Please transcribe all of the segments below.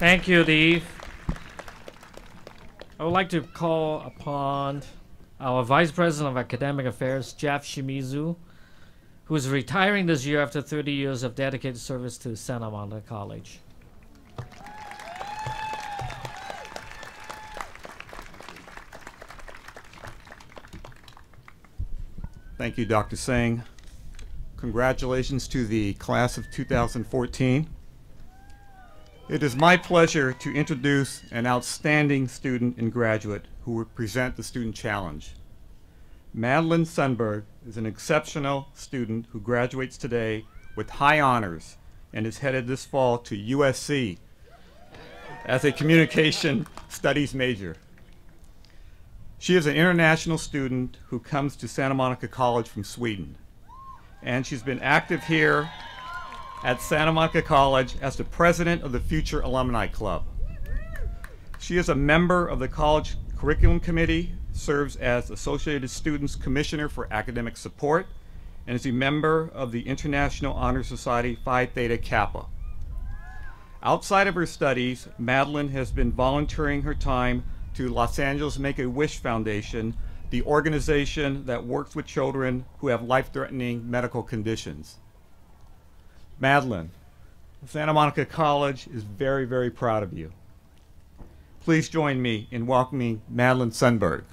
Thank you, Dave. I would like to call upon our Vice President of Academic Affairs, Jeff Shimizu, who is retiring this year after 30 years of dedicated service to Santa Monica College. Thank you, Dr. Singh. Congratulations to the class of 2014. It is my pleasure to introduce an outstanding student and graduate who will present the Student Challenge. Madeleine Sundberg is an exceptional student who graduates today with high honors and is headed this fall to USC as a communication studies major. She is an international student who comes to Santa Monica College from Sweden, and she's been active here at Santa Monica College as the president of the Future Alumni Club. She is a member of the College Curriculum Committee, serves as Associated Students Commissioner for Academic Support, and is a member of the International Honor Society Phi Theta Kappa. Outside of her studies, Madeleine has been volunteering her time to Los Angeles Make-A-Wish Foundation, the organization that works with children who have life-threatening medical conditions. Madeleine, Santa Monica College is very, very proud of you. Please join me in welcoming Madeleine Sundberg.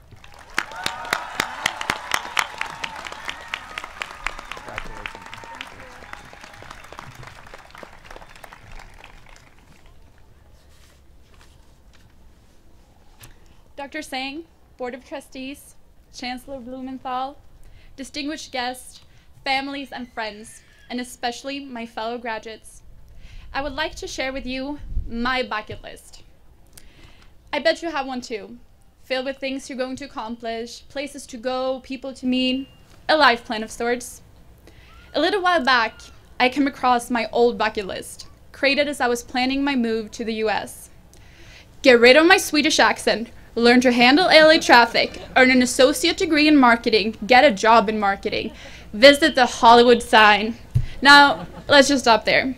Dr. Singh, Board of Trustees, Chancellor Blumenthal, distinguished guests, families and friends, and especially my fellow graduates, I would like to share with you my bucket list. I bet you have one too, filled with things you're going to accomplish, places to go, people to meet, a life plan of sorts. A little while back, I came across my old bucket list, created as I was planning my move to the US. Get rid of my Swedish accent, learn to handle LA traffic, earn an associate degree in marketing, get a job in marketing, visit the Hollywood sign. Now, let's just stop there.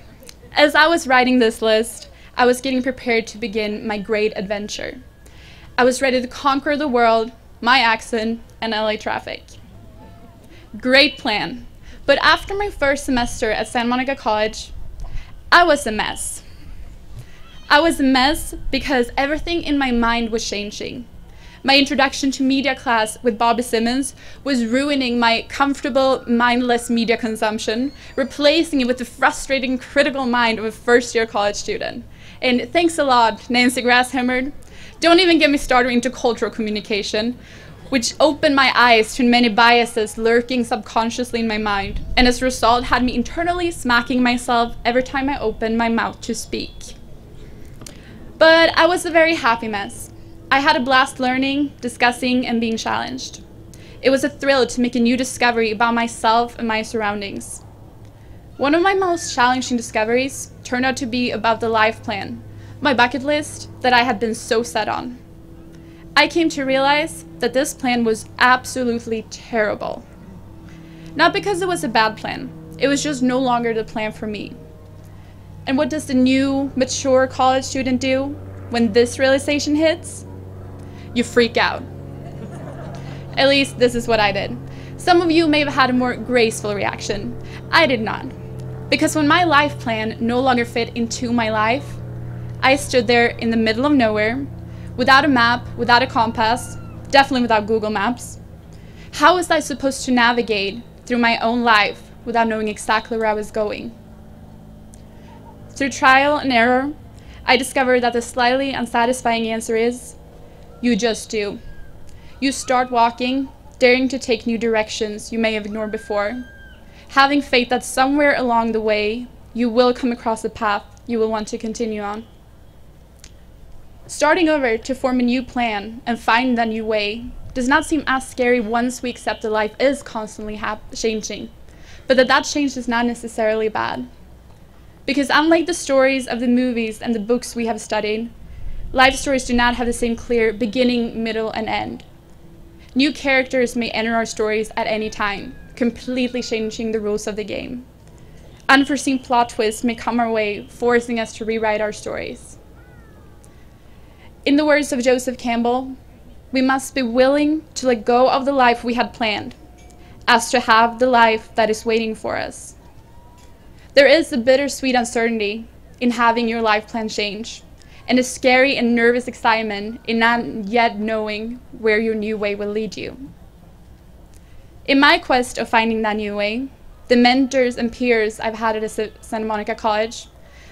As I was writing this list, I was getting prepared to begin my great adventure. I was ready to conquer the world, my accent, and LA traffic. Great plan. But after my first semester at Santa Monica College, I was a mess. I was a mess because everything in my mind was changing. My introduction to media class with Bobby Simmons was ruining my comfortable, mindless media consumption, replacing it with the frustrating, critical mind of a first-year college student. And thanks a lot, Nancy Grashammer. Don't even get me started into cultural communication, which opened my eyes to many biases lurking subconsciously in my mind, and as a result had me internally smacking myself every time I opened my mouth to speak. But I was a very happy mess. I had a blast learning, discussing, and being challenged. It was a thrill to make a new discovery about myself and my surroundings. One of my most challenging discoveries turned out to be about the life plan, my bucket list that I had been so set on. I came to realize that this plan was absolutely terrible. Not because it was a bad plan, it was just no longer the plan for me. And what does the new, mature college student do when this realization hits? You freak out. At least this is what I did. Some of you may have had a more graceful reaction. I did not. Because when my life plan no longer fit into my life, I stood there in the middle of nowhere, without a map, without a compass, definitely without Google Maps. How was I supposed to navigate through my own life without knowing exactly where I was going? Through trial and error, I discovered that the slightly unsatisfying answer is, you just do. You start walking, daring to take new directions you may have ignored before, having faith that somewhere along the way, you will come across a path you will want to continue on. Starting over to form a new plan and find that new way does not seem as scary once we accept that life is constantly changing, but that change is not necessarily bad. Because unlike the stories of the movies and the books we have studied, life stories do not have the same clear beginning, middle, and end. New characters may enter our stories at any time, completely changing the rules of the game. Unforeseen plot twists may come our way, forcing us to rewrite our stories. In the words of Joseph Campbell, we must be willing to let go of the life we had planned, as to have the life that is waiting for us. There is a bittersweet uncertainty in having your life plan change, and a scary and nervous excitement in not yet knowing where your new way will lead you. In my quest of finding that new way, the mentors and peers I've had at Santa Monica College,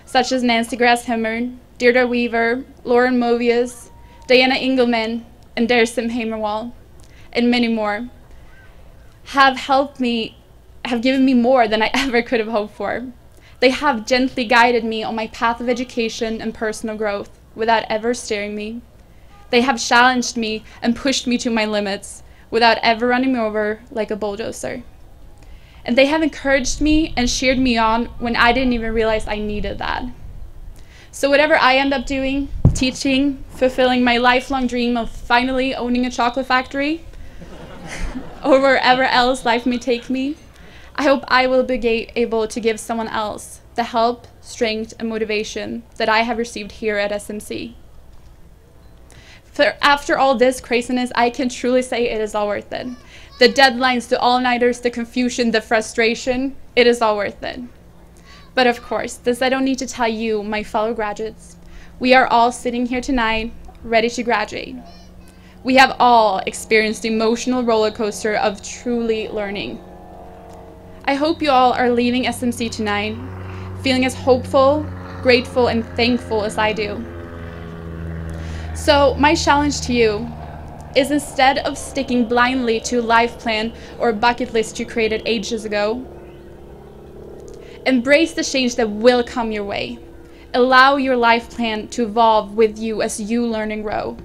such as Nancy Grasshimmer, Deirdre Weaver, Lauren Movius, Diana Engelman, and Dersim Hamerwall, and many more, have given me more than I ever could have hoped for. They have gently guided me on my path of education and personal growth without ever steering me. They have challenged me and pushed me to my limits without ever running me over like a bulldozer. And they have encouraged me and cheered me on when I didn't even realize I needed that. So whatever I end up doing, teaching, fulfilling my lifelong dream of finally owning a chocolate factory, or wherever else life may take me, I hope I will be able to give someone else the help, strength, and motivation that I have received here at SMC. For after all this craziness, I can truly say it is all worth it. The deadlines, the all-nighters, the confusion, the frustration, it is all worth it. But of course, this I don't need to tell you, my fellow graduates. We are all sitting here tonight, ready to graduate. We have all experienced the emotional roller coaster of truly learning. I hope you all are leaving SMC tonight feeling as hopeful, grateful, and thankful as I do. So my challenge to you is, instead of sticking blindly to a life plan or a bucket list you created ages ago, embrace the change that will come your way. Allow your life plan to evolve with you as you learn and grow.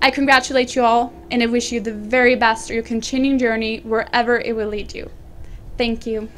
I congratulate you all, and I wish you the very best for your continuing journey wherever it will lead you. Thank you.